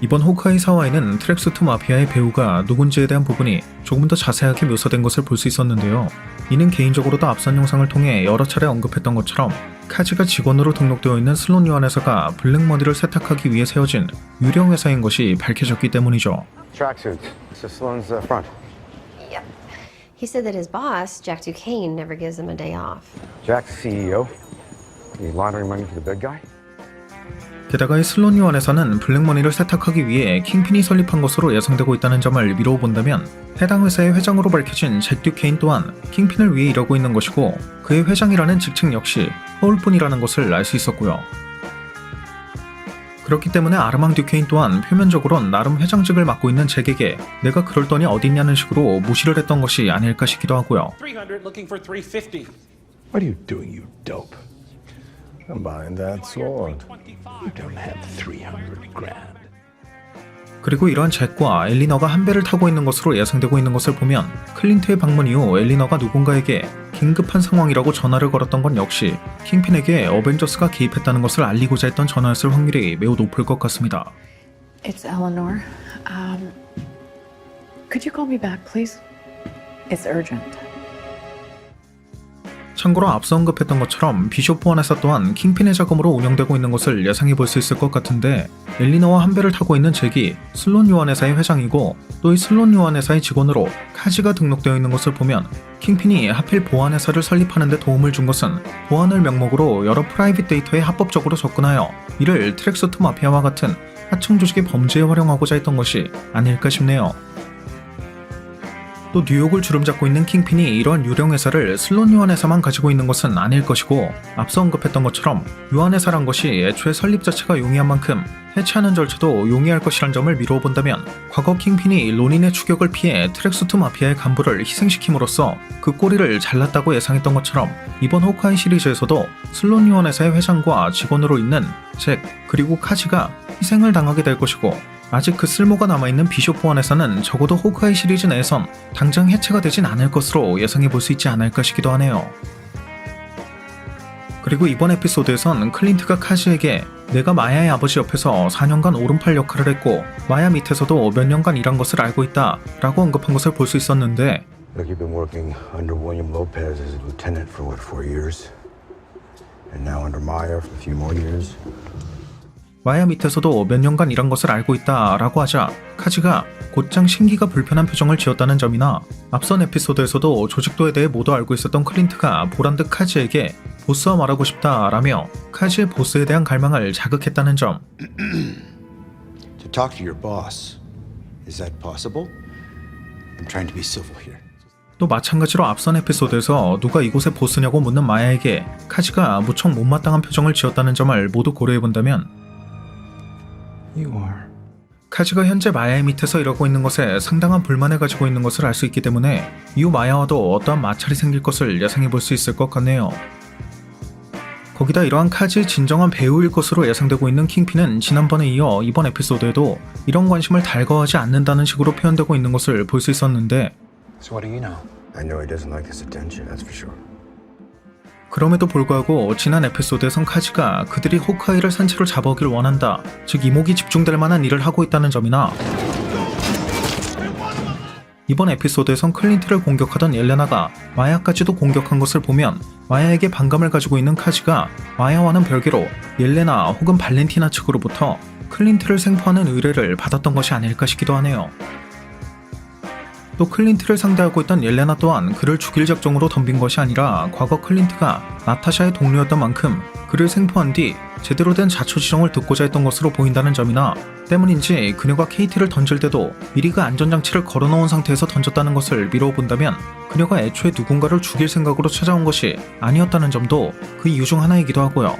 이번 호크아이 4화에는 트랙수트 마피아의 배우가 누군지에 대한 부분이 조금 더 자세하게 묘사된 것을 볼 수 있었는데요. 이는 개인적으로도 앞선 영상을 통해 여러 차례 언급했던 것처럼 카즈가 직원으로 등록되어 있는 슬론 요한회사가 블랙머니를 세탁하기 위해 세워진 유령 회사인 것이 밝혀졌기 때문이죠. Tracksuits. This is Sloan's front. Yep. He said that his boss, Jack Duquesne, never gives him a day off. Jack's CEO. He's laundering money for the big guy. 게다가 이 슬론 요한회사는 블랙머니를 세탁하기 위해 킹핀이 설립한 것으로 예상되고 있다는 점을 미루어 본다면 해당 회사의 회장으로 밝혀진 잭 듀케인 또한 킹핀을 위해 일하고 있는 것이고 그의 회장이라는 직책 역시 허울뿐이라는 것을 알 수 있었고요. 그렇기 때문에 아르망 듀케인 또한 표면적으로는 나름 회장직을 맡고 있는 잭에게 내가 그럴더니 어딨냐는 식으로 무시를 했던 것이 아닐까 싶기도 하고요. 300 looking for 350. What are you doing, you dope? I'm buying that sword. You don't have 300 grand. 그리고 이러한 잭과 엘리너가 한 배를 타고 있는 것으로 예상되고 있는 것을 보면 클린트의 방문 이후 엘리너가 누군가에게 긴급한 상황이라고 전화를 걸었던 건 역시 킹핀에게 어벤져스가 개입했다는 것을 알리고자 했던 전화였을 확률이 매우 높을 것 같습니다. It's Eleanor. Could you call me back, please? It's urgent. 참고로 앞서 언급했던 것처럼 비숍 보안회사 또한 킹핀의 자금으로 운영되고 있는 것을 예상해 볼 수 있을 것 같은데 엘리너와 한 배를 타고 있는 잭이 슬론 요한회사의 회장이고 또 이 슬론 요한회사의 직원으로 카즈가 등록되어 있는 것을 보면 킹핀이 하필 보안회사를 설립하는 데 도움을 준 것은 보안을 명목으로 여러 프라이빗 데이터에 합법적으로 접근하여 이를 트랙수트 마피아와 같은 하층 조직의 범죄에 활용하고자 했던 것이 아닐까 싶네요. 또 뉴욕을 주름잡고 있는 킹핀이 이러한 유령 회사를 슬론 요한회사만 가지고 있는 것은 아닐 것이고 앞서 언급했던 것처럼 요한회사란 것이 애초에 설립 자체가 용이한 만큼 해체하는 절차도 용이할 것이란 점을 미루어 본다면 과거 킹핀이 론인의 추격을 피해 트랙수트 마피아의 간부를 희생시킴으로써 그 꼬리를 잘랐다고 예상했던 것처럼 이번 호크아이 시리즈에서도 슬론 요한회사의 회장과 직원으로 있는 잭 그리고 카즈가 희생을 당하게 될 것이고 아직 그 쓸모가 남아있는 비숍 보안회사는 적어도 호크아이 시리즈 내에선 당장 해체가 되진 않을 것으로 예상해 볼 수 있지 않을까 싶기도 하네요. 그리고 이번 에피소드에선 클린트가 카즈에게 내가 마야의 아버지 옆에서 4년간 오른팔 역할을 했고 마야 밑에서도 몇 년간 일한 것을 알고 있다 라고 언급한 것을 볼 수 있었는데 Look, you've been working under William Lopez as a lieutenant for what, 4 years? And now under Maya for a few more years? 마야 밑에서도 몇 년간 일한 것을 알고 있다 라고 하자 카즈가 곧장 심기가 불편한 표정을 지었다는 점이나 앞선 에피소드에서도 조직도에 대해 모두 알고 있었던 클린트가 보란듯 카즈에게 보스와 말하고 싶다 라며 카즈의 보스에 대한 갈망을 자극했다는 점. To talk to your boss. Is that possible? I'm trying to be civil here. 또 마찬가지로 앞선 에피소드에서 누가 이곳의 보스냐고 묻는 마야에게 카즈가 무척 못마땅한 표정을 지었다는 점을 모두 고려해본다면 You are. 카즈가 현재 마야의 밑에서 일하고 있는 것에 상당한 불만을 가지고 있는 것을 알 수 있기 때문에 이후 마야와도 어떠한 마찰이 생길 것을 예상해 볼 수 있을 것 같네요. 거기다 이러한 카즈의 진정한 배우일 것으로 예상되고 있는 킹핀은 지난번에 이어 이번 에피소드에도 이런 관심을 달거하지 않는다는 식으로 표현되고 있는 것을 볼 수 있었는데 So what do you know? I know he doesn't like this attention, that's for sure. 그럼에도 불구하고 지난 에피소드에선 카즈가 그들이 호크아이를 산채로 잡아오길 원한다, 즉 이목이 집중될 만한 일을 하고 있다는 점이나 이번 에피소드에선 클린트를 공격하던 옐레나가 마야까지도 공격한 것을 보면 마야에게 반감을 가지고 있는 카즈가 마야와는 별개로 옐레나 혹은 발렌티나 측으로부터 클린트를 생포하는 의뢰를 받았던 것이 아닐까 싶기도 하네요. 또 클린트를 상대하고 있던 옐레나 또한 그를 죽일 작정으로 덤빈 것이 아니라 과거 클린트가 나타샤의 동료였던 만큼 그를 생포한 뒤 제대로 된 자초지종을 듣고자 했던 것으로 보인다는 점이나 때문인지 그녀가 KT를 던질 때도 미리 그 안전장치를 걸어놓은 상태에서 던졌다는 것을 미루어 본다면 그녀가 애초에 누군가를 죽일 생각으로 찾아온 것이 아니었다는 점도 그 이유 중 하나이기도 하고요.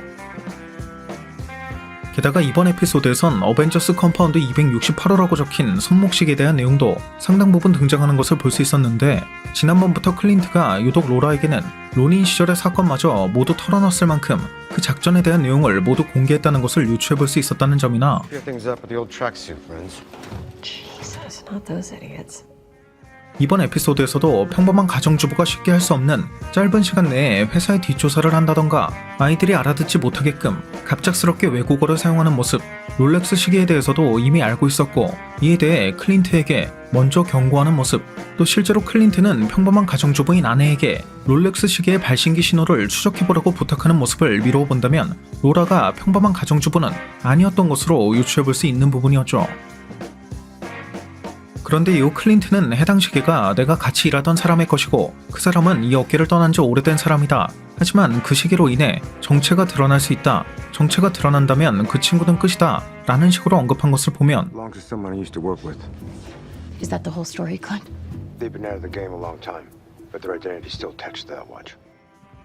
게다가 이번 에피소드에선 어벤져스 컴파운드 268호라고 적힌 손목식에 대한 내용도 상당 부분 등장하는 것을 볼 수 있었는데 지난번부터 클린트가 유독 로라에게는 론인 시절의 사건마저 모두 털어놨을 만큼 그 작전에 대한 내용을 모두 공개했다는 것을 유추해볼 수 있었다는 점이나 Clear things up with the old tracksuit, friends. Jesus, not those idiots. 이번 에피소드에서도 평범한 가정주부가 쉽게 할 수 없는 짧은 시간 내에 회사의 뒷조사를 한다던가 아이들이 알아듣지 못하게끔 갑작스럽게 외국어를 사용하는 모습, 롤렉스 시계에 대해서도 이미 알고 있었고 이에 대해 클린트에게 먼저 경고하는 모습, 또 실제로 클린트는 평범한 가정주부인 아내에게 롤렉스 시계의 발신기 신호를 추적해보라고 부탁하는 모습을 미루어 본다면 로라가 평범한 가정주부는 아니었던 것으로 유추해볼 수 있는 부분이었죠. 그런데 이후 클린트는 해당 시계가 내가 같이 일하던 사람의 것이고 그 사람은 이 업계를 떠난 지 오래된 사람이다. 하지만 그 시계로 인해 정체가 드러날 수 있다. 정체가 드러난다면 그 친구는 끝이다. 라는 식으로 언급한 것을 보면 Belongs to someone I used to work with. Is that the whole story, Clint? They've been out of the game a long time, but their identity's still attached to that watch.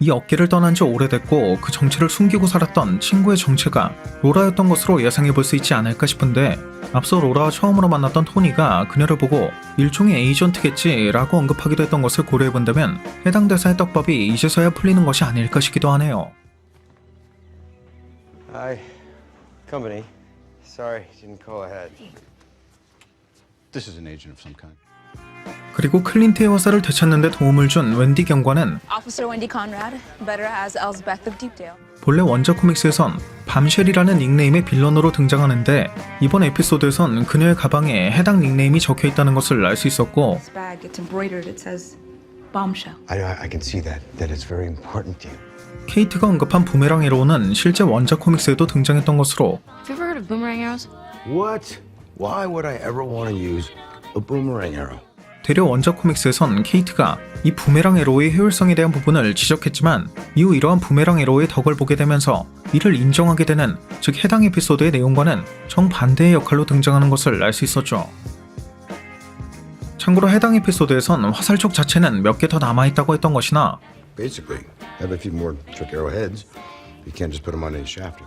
이 업계를 떠난 지 오래됐고 그 정체를 숨기고 살았던 친구의 정체가 로라였던 것으로 예상해 볼 수 있지 않을까 싶은데 앞서 로라와 처음으로 만났던 토니가 그녀를 보고 일종의 에이전트겠지 라고 언급하기도 했던 것을 고려해 본다면 해당 대사의 떡밥이 이제서야 풀리는 것이 아닐까 싶기도 하네요. Hi. Company. Sorry, didn't call ahead. This is an agent of some kind. 그리고 클린트의 화살을 되찾는 데 도움을 준 웬디 경관은 Officer Wendy Conrad, better as Elsbeth of Deepdale. 본래 원작 코믹스에선 밤쉘이라는 닉네임의 빌런으로 등장하는데 이번 에피소드에선 그녀의 가방에 해당 닉네임이 적혀있다는 것을 알 수 있었고 This bag, it's embroidered. It says bombshell. I can see that it's very important to you. 케이트가 언급한 부메랑 에로우는 실제 원작 코믹스에도 등장했던 것으로 Have you ever heard of boomerang arrows? What? Why would I ever want to use a boomerang arrow? 되려 원작 코믹스에선 케이트가 이 부메랑 에로우의 효율성에 대한 부분을 지적했지만 이후 이러한 부메랑 에로우의 덕을 보게 되면서 이를 인정하게 되는, 즉 해당 에피소드의 내용과는 정반대의 역할로 등장하는 것을 알 수 있었죠. 참고로 해당 에피소드에선 화살촉 자체는 몇 개 더 남아있다고 했던 것이나 Basically, have a few more trick arrowheads. You can't just put them on any shaft.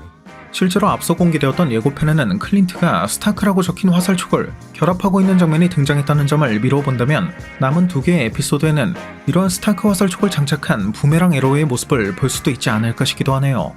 실제로 앞서 공개되었던 예고편에는 클린트가 스타크라고 적힌 화살촉을 결합하고 있는 장면이 등장했다는 점을 미루어 본다면 남은 두 개의 에피소드에는 이러한 스타크 화살촉을 장착한 부메랑 에로우의 모습을 볼 수도 있지 않을까 싶기도 하네요.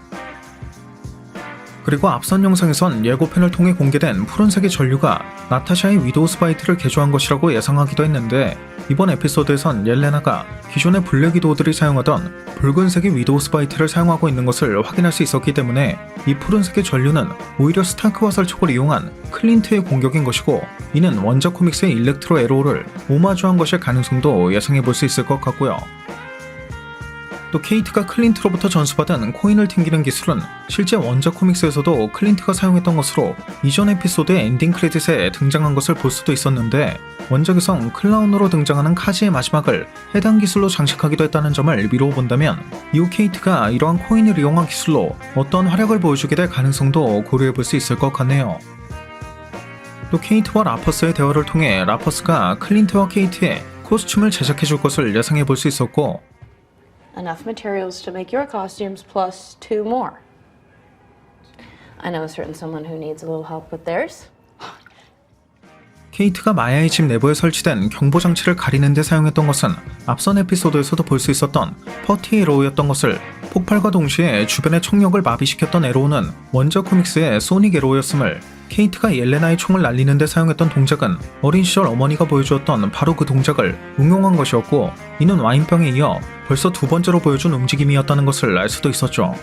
그리고 앞선 영상에선 예고편을 통해 공개된 푸른색의 전류가 나타샤의 위도우 스파이트를 개조한 것이라고 예상하기도 했는데 이번 에피소드에선 옐레나가 기존의 블랙 위도우들이 사용하던 붉은색의 위도우 스파이트를 사용하고 있는 것을 확인할 수 있었기 때문에 이 푸른색의 전류는 오히려 스타크 화살촉을 이용한 클린트의 공격인 것이고 이는 원작 코믹스의 일렉트로 에로우를 오마주한 것일 가능성도 예상해 볼 수 있을 것 같고요. 또 케이트가 클린트로부터 전수받은 코인을 튕기는 기술은 실제 원작 코믹스에서도 클린트가 사용했던 것으로 이전 에피소드의 엔딩 크레딧에 등장한 것을 볼 수도 있었는데 원작에선 클라운으로 등장하는 카지의 마지막을 해당 기술로 장식하기도 했다는 점을 미루어 본다면 이후 케이트가 이러한 코인을 이용한 기술로 어떤 활약을 보여주게 될 가능성도 고려해 볼 수 있을 것 같네요. 또 케이트와 라퍼스의 대화를 통해 라퍼스가 클린트와 케이트의 코스튬을 제작해 줄 것을 예상해 볼 수 있었고 Enough materials to make your costumes plus 2 more. I know a certain someone who needs a little help with theirs. 케이트가 마야의 집 내부에 설치된 경보장치를 가리는 데 사용했던 것은 앞선 에피소드에서도 볼 수 있었던 퍼티 에로우였던 것을, 폭발과 동시에 주변의 총력을 마비시켰던 에로우는 원작 코믹스의 소닉 에로우였음을, 케이트가 옐레나의 총을 날리는 데 사용했던 동작은 어린 시절 어머니가 보여주었던 바로 그 동작을 응용한 것이었고 이는 와인병에 이어 벌써 두 번째로 보여준 움직임이었다는 것을 알 수도 있었죠.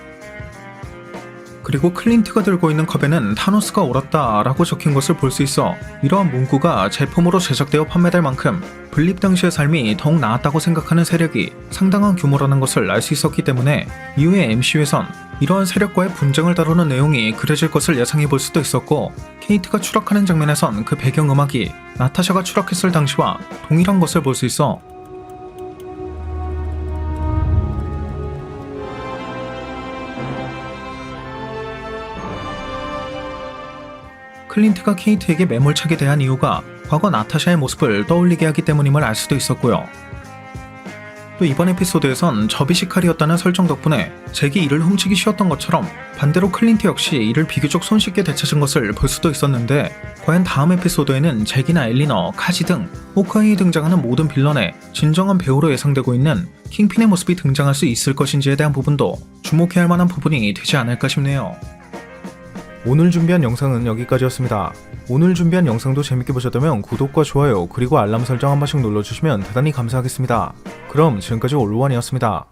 그리고 클린트가 들고 있는 컵에는 타노스가 옳았다 라고 적힌 것을 볼 수 있어 이러한 문구가 제품으로 제작되어 판매될 만큼 블립 당시의 삶이 더욱 나았다고 생각하는 세력이 상당한 규모라는 것을 알 수 있었기 때문에 이후의 MCU에선 이러한 세력과의 분쟁을 다루는 내용이 그려질 것을 예상해 볼 수도 있었고 케이트가 추락하는 장면에선 그 배경음악이 나타샤가 추락했을 당시와 동일한 것을 볼 수 있어 클린트가 케이트에게 매몰차게 대한 이유가 과거 나타샤의 모습을 떠올리게 하기 때문임을 알 수도 있었고요. 또 이번 에피소드에선 접이식 칼이었다는 설정 덕분에 잭이 이를 훔치기 쉬웠던 것처럼 반대로 클린트 역시 이를 비교적 손쉽게 되찾은 것을 볼 수도 있었는데 과연 다음 에피소드에는 잭이나 엘리너, 카지 등 호크아이에 등장하는 모든 빌런의 진정한 배우로 예상되고 있는 킹핀의 모습이 등장할 수 있을 것인지에 대한 부분도 주목해야 할 만한 부분이 되지 않을까 싶네요. 오늘 준비한 영상은 여기까지였습니다. 오늘 준비한 영상도 재밌게 보셨다면 구독과 좋아요 그리고 알람 설정 한 번씩 눌러주시면 대단히 감사하겠습니다. 그럼 지금까지 올로원이었습니다.